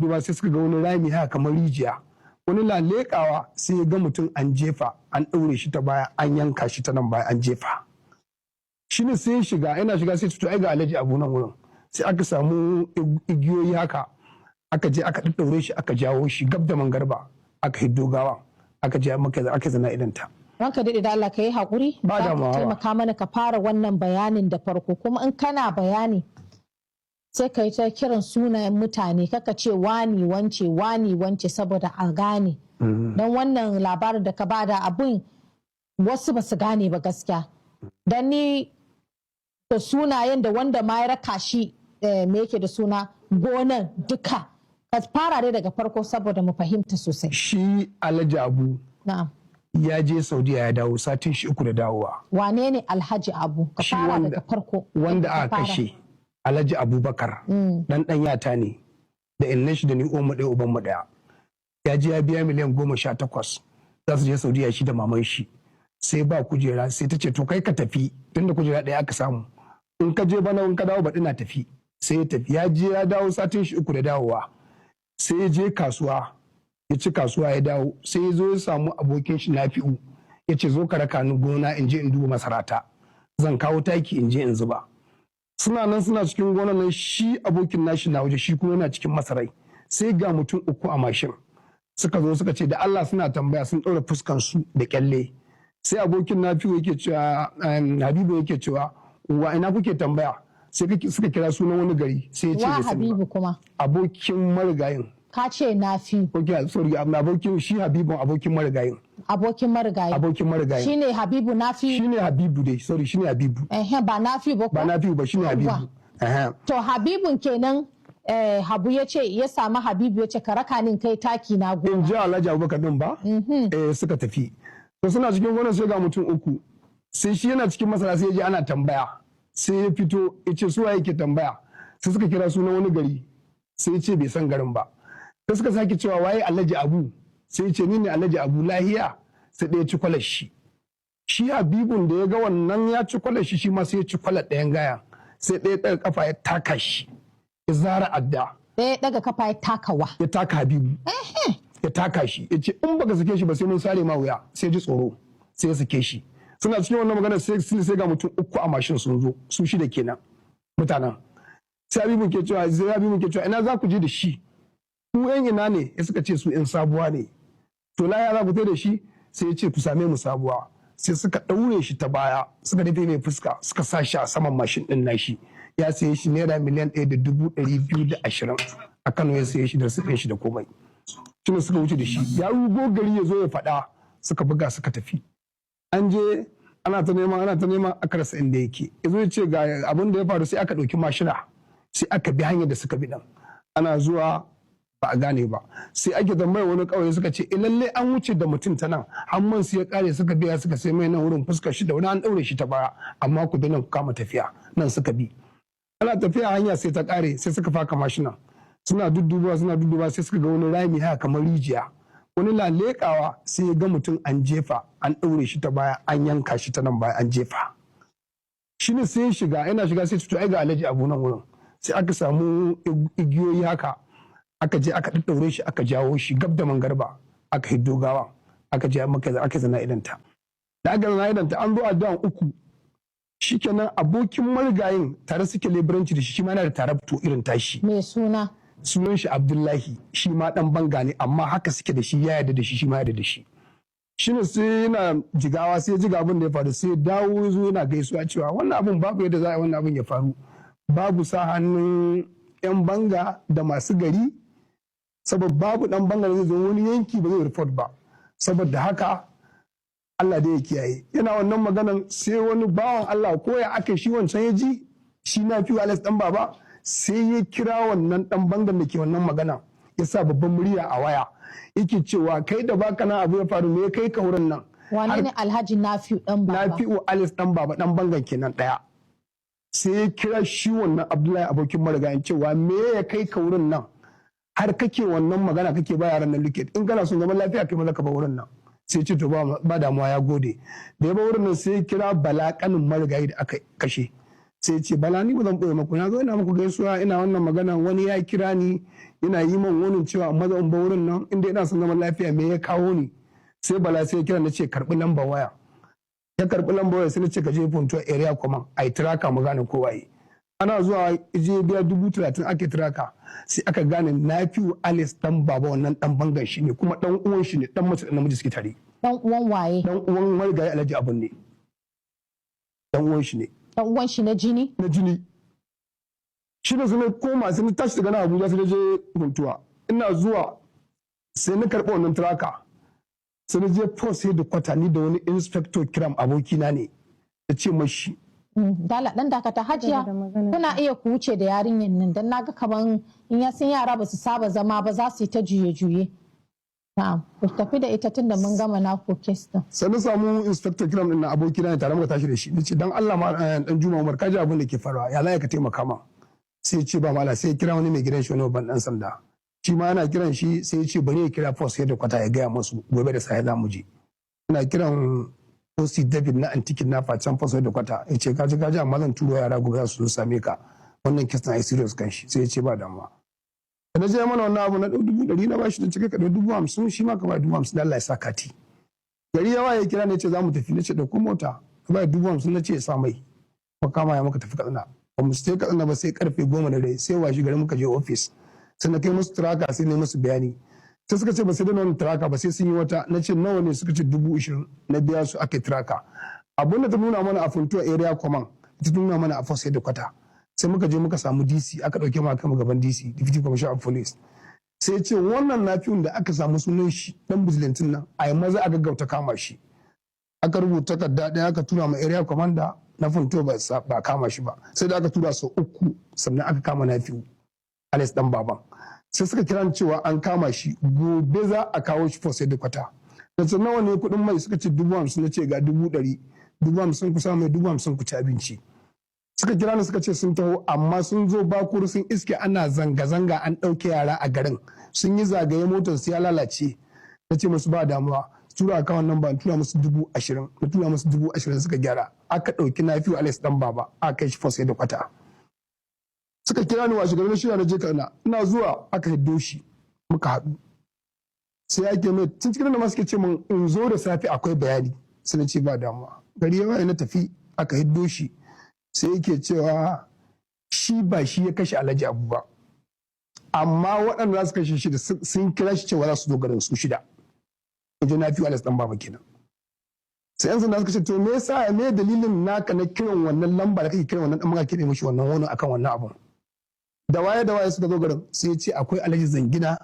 duba sai suka ga wani rami haka kamar rijiya, wani lalekawa sai ya ga mutum an jefa, an ɗaure shi ta baya, an yanka shi ta nan baya, an jefa. Shi ne sai yana shiga sai to ai ga Alhaji Abu nan wurin, sai aka samu igiyoyi haka, aka je aka ɗaɗɗaure shi, aka jawo shi gab da mangarba, aka hiddo gawa, aka je aka zana idanta. Ranka daɗe da Allah ka yi haƙuri, ba da ka taimaka mana ka fara wannan bayanin da farko, kuma in kana bayani sai ka yi ta kiran sunayen mutane, kaka ce wani wance saboda a gane. Don wannan labarin da ka bada abin wasu ba su gane ba gaskiya. Don ni da sunayen da wanda ma ya raka shi me yake da suna gonan duka. Ka fara dai daga farko saboda mu fahimta sosai. Shi Alhaji Abu. Na'am. Ya je Saudiya ya dawo satin shi 3 da dawowa. Wane ne Alhaji Abu? Ka fara daga farko. Wanda aka kashe Alhaji Abubakar. Dan yata ne. Da innan shi da ni uwan mu ɗaya uban mu ɗaya. Ya je ya biya miliyan 18. Za su je Saudiya shi da maman shi. Sai ba kujera sai ta ce to kai ka tafi tunda kujera ɗaya aka samu. In ka je bana in ka dawo baɗi na tafi. Sai ya tafi ya je ya dawo satin shi 3 da dawowa. Sai ya je kasuwa. Ya ci kasuwa ya dawo sai ya zo ya samu abokin shi Nafi'u ya ce zo ka raka ni gona in je in duba masarata zan kawo taki in je in zuba. Suna nan suna cikin gona nan shi abokin nashi na waje shi kuma yana cikin masarai. Sai ga mutum 3 a mashin suka zo suka ce da Allah suna tambaya sun ɗaura fuskan su da kyalle. Sai abokin Nafi'u yake cewa Habibu yake cewa wa ina kuke tambaya sai suka kira sunan wani gari sai ya ce wa Habibu kuma abokin marigayin. Ka ce Nafi. Ok, sorry, abokin shi Habibu abokin marigayin. Abokin marigayin. Abokin marigayin. Shi ne Habibu Nafi. Shi ne Habibu dai, sorry, shi ne Habibu. Ba Nafi ba ko? Ba Nafi ba, shi ne Habibu. To Habibun kenan Habu ya ce ya samu Habibu ya ce ka raka ni kai taki na gona. In ji Alhaji Abubakar din ba? Suka tafi. To suna cikin gonar sai ga mutum 3. Sai shi yana cikin masara sai ya ji ana tambaya. Sai ya fito ya ce suwa yake tambaya. Sai suka kira sunan wani gari. Sai ya ce bai san garin ba. Sai suka sake cewa waye Alhaji Abu sai ce ni ne Alhaji Abu lahiya sai ɗaya ci kwalar shi. Shi Habibun da ya ga wannan ya ci kwalar shi ma sai ya ci kwalar ɗayan gaya sai ɗaya ɗaga kafa ya taka shi ya zara adda. Ɗaya ɗaga kafa ya takawa. Ya taka Habibu. Ya taka shi ya ce in baka sake shi ba sai mun sare ma wuya sai ji tsoro sai ya sake shi. Suna cikin wannan magana sai ga mutum 3 a mashin sun zo su 6 kenan mutanen. Sai Habibu ke cewa ina za ku je da shi. Ku yan ina ne ya suka ce su yan sabuwa ne. To laya za ku tai da shi sai ya ce ku same mu sabuwa. Sai suka ɗaure shi ta baya suka rufe mai fuska suka sa shi a saman mashin ɗin nashi. Ya saye shi naira miliyan 1,220 a Kano ya saye shi da su shi da komai. Tuna suka wuce da shi ya rugo gari ya zo ya faɗa suka buga suka tafi. An je ana ta nema aka rasa inda yake. Ya zo ya ce ga abin da ya faru sai aka ɗauki mashina sai aka bi hanyar da suka bi ɗan. Ana zuwa ba a gane ba sai ake tambayar wani kauye suka ce lalle an wuce da mutum ta nan hamman su ya kare suka biya suka sai mai nan wurin fuskar shi da wani an daure shi ta baya amma ku bi nan ku kama tafiya nan suka bi ana tafiya hanya sai ta kare sai suka faka mashina suna dudduba sai suka ga wani rami haka kamar rijiya wani lalekawa sai ya ga mutum an jefa an daure shi ta baya an yanka shi ta nan baya an jefa shi ne sai yana shiga sai to ai ga Alhaji Abu nan wurin sai aka samu igiyoyi haka aka je aka ɗaɗɗaure shi aka jawo shi gab da mangarba aka hiddo gawa aka je aka zana idanta da aka zana idanta an zo addu'an 3 shikenan abokin marigayin tare suke leburanci da shi ma yana da tarabto irin tashi me sunan shi Abdullahi shi ma dan banga ne amma haka suke da shi ya yarda da shi ma yarda da shi shine sai yana jigawa sai ya jiga abin da ya faru sai dawo zo yana gaisuwa cewa wannan abin babu yadda za a yi wannan abin ya faru babu sa hannun yan banga da masu gari saboda babu dan bangare zai zo wani yanki ba zai report ba saboda haka Allah da ya kiyaye yana wannan maganan sai wani bawan Allah ko ya aka shi wancan ya ji shi na fi Alex dan baba sai ya kira wannan dan bangan da ke wannan magana ya sa babban murya a waya yake cewa kai da baka nan abu ya faru me kai ka wurin nan wani ne Alhaji Nafi'u dan baba Nafi'u Alex dan baba dan bangan kenan daya sai ya kira shi wannan Abdullahi abokin marigayin cewa me ya kai ka wurin nan har kake wannan magana kake ba yaran nan liket in kana son zaman lafiya kai maza ka ba wurin nan sai ce to ba damuwa ya gode da ya ba wurin nan sai kira Bala kanin marigayi da aka kashe sai ce bala ni ba zan ɓoye maku na zo ina muku gaisuwa ina wannan magana wani ya kira ni yana yi min wani cewa maza in ba wurin nan inda ina son zaman lafiya me ya kawo ni sai bala sai ya kira na ce karɓi lambar waya ya karɓi lambar waya sai na ce ka je Funtuwa area command a yi tiraka mu gane kowa yi ana zuwa je biya 30,000 ake tiraka sai aka gane Nafi'u Alex dan baba wannan dan bangan shi ne kuma dan uwan shi ne dan mace da namiji suke tare dan uwan waye dan uwan marigayi Alhaji Abun ne dan uwan shi ne dan uwan shi na jini shi ne zai koma sai na tashi daga na Abuja sai na je Funtuwa ina zuwa sai na karɓi wannan tiraka sai na je post sai da kwata ni da wani inspector kiram abokina ne da ce mashi dala dan dakata hajiya kuna iya ku wuce da yarinyar nan dan naga kaman in ya san yara ba su saba zama ba za su yi ta juye-juye na'am ku tafi da ita tunda mun gama na ku case din sai na samu inspector kiram din na abokina ne tare muka tashi da shi nace dan Allah ma dan Juma Umar kaji abin da ke faruwa ya laika taimaka ma sai ya ce ba mala sai ya kira wani mai gidan shi wani babban dan sanda shi ma yana kiran shi sai ya ce bari ya kira post da kwata ya gaya musu gobe da sai za mu je ina kiran Osi David na antikin na facen post da kwata ya ce kaji amma zan turo yara gobe za su same ka wannan kes na serious kan shi sai ya ce ba damuwa da je mana wannan abu na 100,000 na bashi da cike ka 50,000 shi ma ka ba 50,000 da Allah ya sa kati gari yawa ya kira ne ce za mu tafi na ce da ko mota ka ba 50,000 na ce ya sa mai ko kama ya muka tafi Katsina ba mu sai Katsina ba sai karfe 10 da dare sai washi gari muka je office sai na kai musu traka sai ne musu bayani sai suka ce ba sai da wannan traka ba sai sun yi wata na ce nawa ne suka ce 20,000 na biya su ake traka abin da ta nuna mana a Funtuwa area command ta nuna mana a Force da kwata sai muka je muka samu DC aka dauke mu aka gaban DC Deputy Commissioner of Police sai ce wannan Nafi'un da aka samu sunan shi dan bijilantin nan a yi maza a gaggauta kama shi aka rubuta takarda ɗaya aka tura ma area commander na Funtuwa ba kama shi ba sai da aka tura sau 3 sannan aka kama Nafi'u Alex dan baban sai suka kira cewa an kama shi gobe za a kawo shi Force da kwata da ce nawa ne kuɗin mai suka ce 50,000 na ce ga 100,000 50,000 ku samu mai 50,000 ku ci abinci suka kira ni suka ce sun taho amma sun zo bakuru sun iske ana zanga-zanga an ɗauke yara a garin sun yi zagaye motar su ya lalace na ce musu ba damuwa tura akawun nan ba tura musu 20,000 na tura musu 20,000 suka gyara aka ɗauki Nafi'u Alex dan baba aka kai shi Force da kwata suka kira ni washe garin shirya na je Kaduna ina zuwa aka hiddo shi muka haɗu sai ake mai tun cikin da ma suke ce min in zo da safe akwai bayani sai na ce ba damuwa gari yawa na tafi aka hiddo shi sai yake cewa shi ba shi ya kashe Alhaji Abu ba amma waɗanda za su kashe shi da sun kira shi cewa za su zo garin su 6 inji Nafi'u Alex dan baba kenan sai yan sanda suka ce to me yasa me dalilin naka na kiran wannan lamba da kake kiran wannan dan maka kire mishi wannan wani akan wannan abun da waye suka zo garin sai ya ce akwai Alhaji Zangina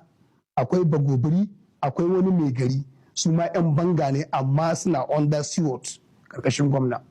akwai Bagobiri akwai wani mai gari su ma yan banga ne amma suna under steward karkashin gwamna